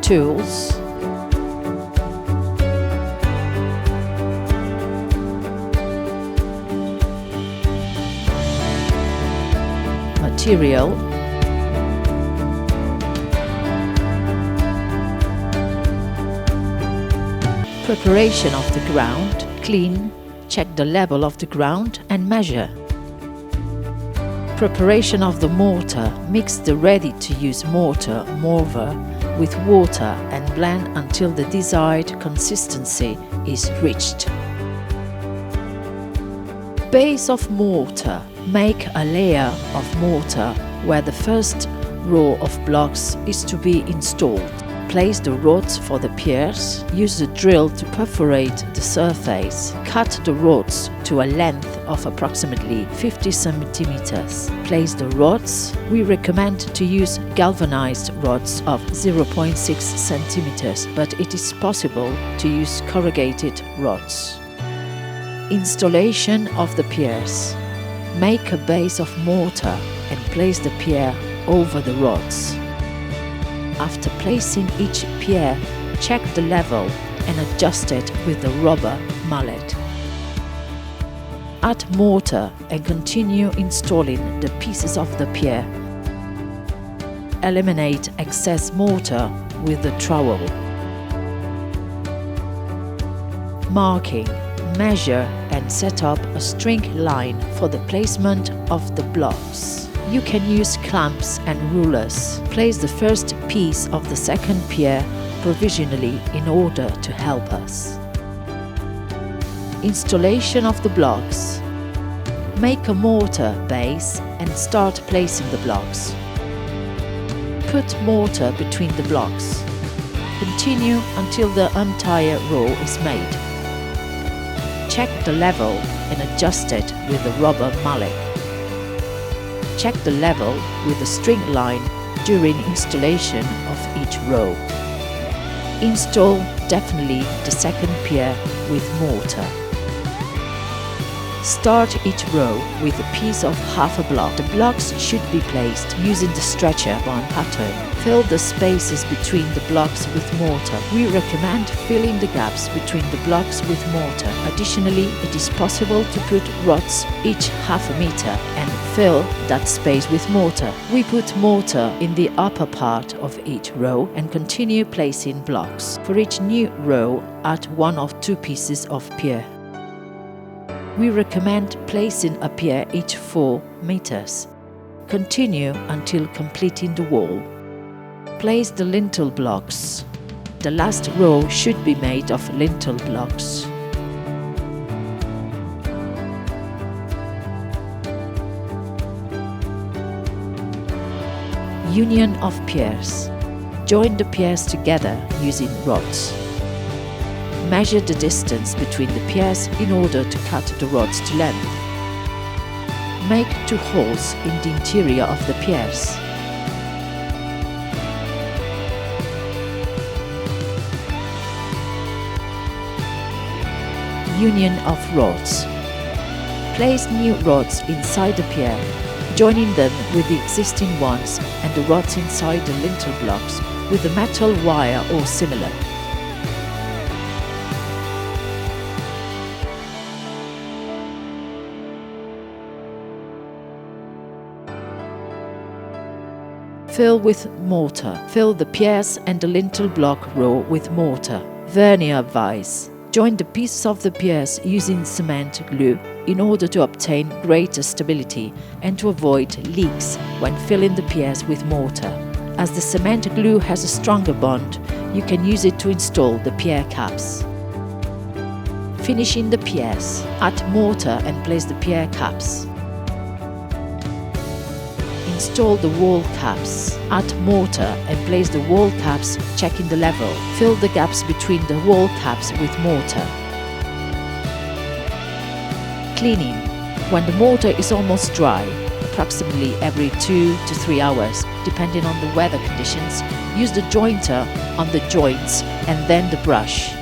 tools, material, preparation of the ground, clean, check the level of the ground and measure. Preparation of the mortar, mix the ready-to-use mortar with water and blend until the desired consistency is reached. Base of mortar. Make a layer of mortar where the first row of blocks is to be installed. Place the rods for the piers. Use the drill to perforate the surface. Cut the rods to a length of approximately 50 centimeters. Place the rods. We recommend to use galvanized rods of 0.6 centimeters, but it is possible to use corrugated rods. Installation of the piers. Make a base of mortar and place the pier over the rods. After placing each pier, check the level and adjust it with the rubber mallet. Add mortar and continue installing the pieces of the pier. Eliminate excess mortar with the trowel. Marking. Measure and set up a string line for the placement of the blocks. You can use clamps and rulers. Place the first piece of the second pier provisionally in order to help us. Installation of the blocks. Make a mortar base and start placing the blocks. Put mortar between the blocks. Continue until the entire row is made. Check the level and adjust it with the rubber mallet. Check the level with the string line during installation of each row. Install definitely the second pier with mortar. Start each row with a piece of half a block. The blocks should be placed using the stretcher bond pattern. Fill the spaces between the blocks with mortar. We recommend filling the gaps between the blocks with mortar. Additionally, it is possible to put rods each half a meter and fill that space with mortar. We put mortar in the upper part of each row and continue placing blocks. For each new row, add 1 or 2 pieces of pier. We recommend placing a pier each 4 meters. Continue until completing the wall. Place the lintel blocks. The last row should be made of lintel blocks. Union of piers. Join the piers together using rods. Measure the distance between the piers in order to cut the rods to length. Make 2 holes in the interior of the piers. Union of rods. Place new rods inside the pier, joining them with the existing ones and the rods inside the lintel blocks with a metal wire or similar. Fill with mortar. Fill the piers and the lintel block row with mortar. Vernier vise. Join the pieces of the piers using cement glue in order to obtain greater stability and to avoid leaks when filling the piers with mortar. As the cement glue has a stronger bond, you can use it to install the pier caps. Finishing the piers. Add mortar and place the pier caps. Install the wall caps. Add mortar and place the wall caps, checking the level. Fill the gaps between the wall caps with mortar. Cleaning. When the mortar is almost dry, approximately every 2 to 3 hours, depending on the weather conditions, use the jointer on the joints and then the brush.